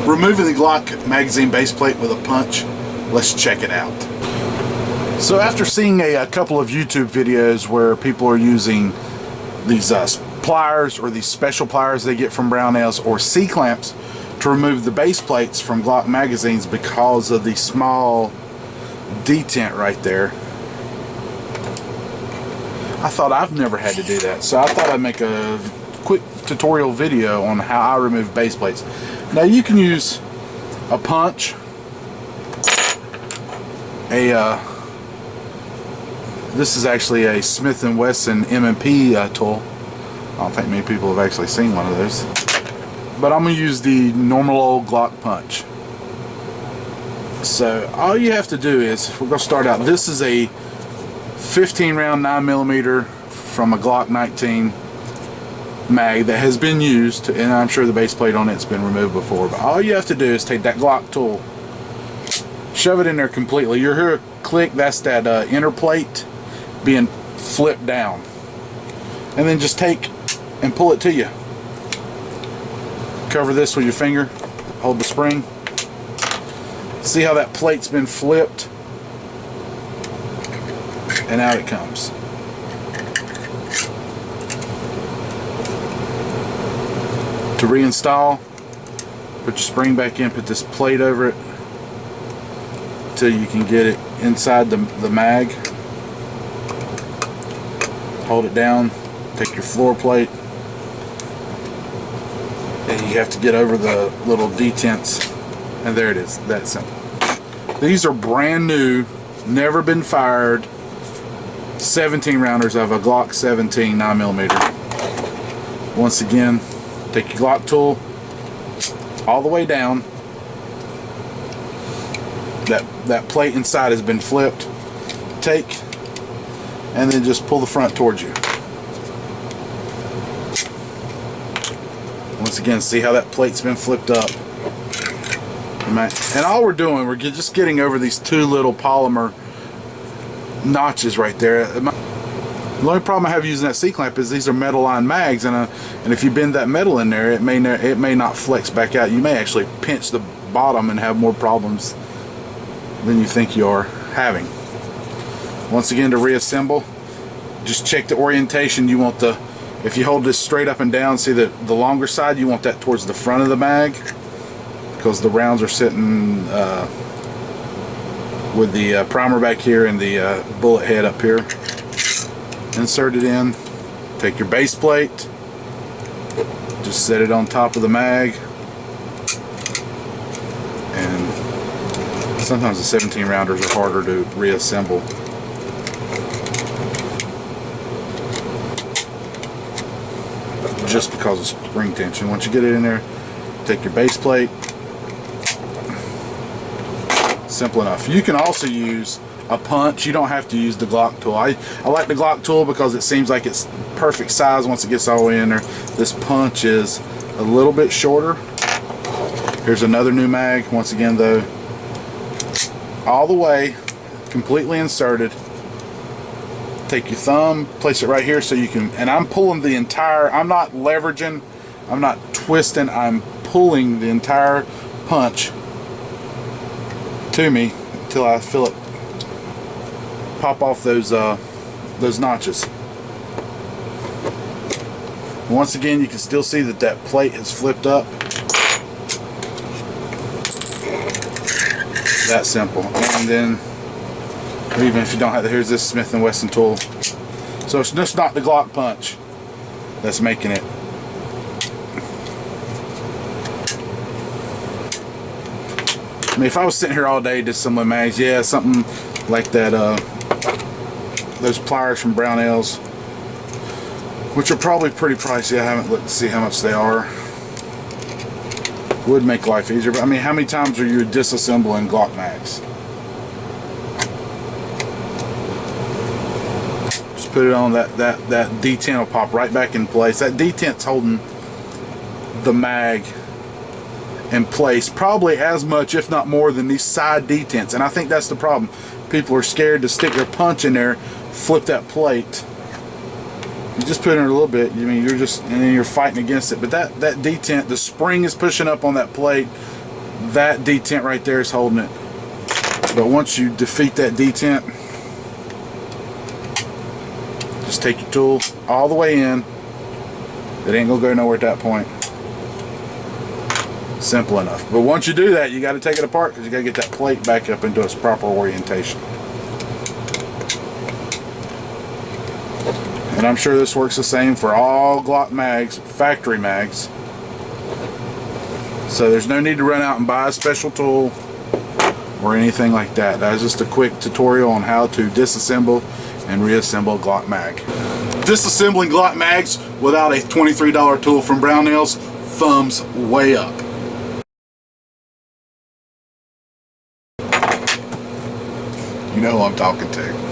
Removing the Glock magazine base plate with a punch. Let's check it out. So after seeing a couple of YouTube videos where people are using these pliers or these special pliers they get from Brownells or C-clamps to remove the base plates from Glock magazines because of the small detent right there, I thought I've never had to do that, so I thought I'd make a quick tutorial video on how I remove base plates. Now you can use a punch, this is actually a Smith & Wesson M&P tool. I don't think many people have actually seen one of those, but I'm going to use the normal old Glock punch. So all you have to do is, we're going to start out, this is a 15 round 9mm from a Glock 19 mag that has been used, and I'm sure the base plate on it's been removed before, but all you have to do is take that Glock tool, shove it in there completely. You hear a click, that's that inner plate being flipped down, and then just take and pull it to you. Cover this with your finger, hold the spring. See how that plate's been flipped, and out it comes. To reinstall, put your spring back in, put this plate over it until you can get it inside the mag. Hold it down, take your floor plate, and you have to get over the little detents, and there it is, that simple. These are brand new, never been fired 17 rounders of a Glock 17 9mm. Once again, take your Glock tool all the way down. That plate inside has been flipped. Take and then just pull the front towards you. Once again, see how that plate's been flipped up. And all we're doing, we're just getting over these two little polymer notches right there. The only problem I have using that C-clamp is these are metal line mags, and if you bend that metal in there, it may not flex back out. You may actually pinch the bottom and have more problems than you think you are having. Once again, to reassemble, just check the orientation. You want if you hold this straight up and down, see the longer side, you want that towards the front of the mag, because the rounds are sitting with the primer back here and the bullet head up here. Insert it in, take your base plate, just set it on top of the mag, and sometimes the 17 rounders are harder to reassemble. Just because of spring tension. Once you get it in there, take your base plate. Simple enough. You can also use a punch. You don't have to use the Glock tool. I like the Glock tool because it seems like it's perfect size once it gets all the way in there. This punch is a little bit shorter. Here's another new mag. Once again though, all the way, completely inserted. Take your thumb, place it right here so you can, and I'm pulling the entire, I'm not leveraging, I'm not twisting, I'm pulling the entire punch to me until I feel it pop off those notches. Once again, you can still see that plate is flipped up. That simple. And then, even if you don't have here's this Smith & Wesson tool. So it's just not the Glock punch that's making it. I mean, if I was sitting here all day disassembling mags, yeah, something like that, those pliers from Brownells, which are probably pretty pricey. I haven't looked to see how much they are. Would make life easier, but I mean, how many times are you disassembling Glock mags? Just put it on, that detent will pop right back in place. That detent's holding the mag in place probably as much, if not more, than these side detents, and I think that's the problem. People are scared to stick their punch in there, flip that plate. You just put in a little bit, I mean, you're just, and then you're fighting against it. But that detent, the spring is pushing up on that plate, that detent right there is holding it. But once you defeat that detent, just take your tool all the way in. It ain't gonna go nowhere at that point. Simple enough. But once you do that, you got to take it apart because you got to get that plate back up into its proper orientation. And I'm sure this works the same for all Glock mags, factory mags. So there's no need to run out and buy a special tool or anything like that. That's just a quick tutorial on how to disassemble and reassemble a Glock mag. Disassembling Glock mags without a $23 tool from Brownells, thumbs way up. You know who I'm talking to.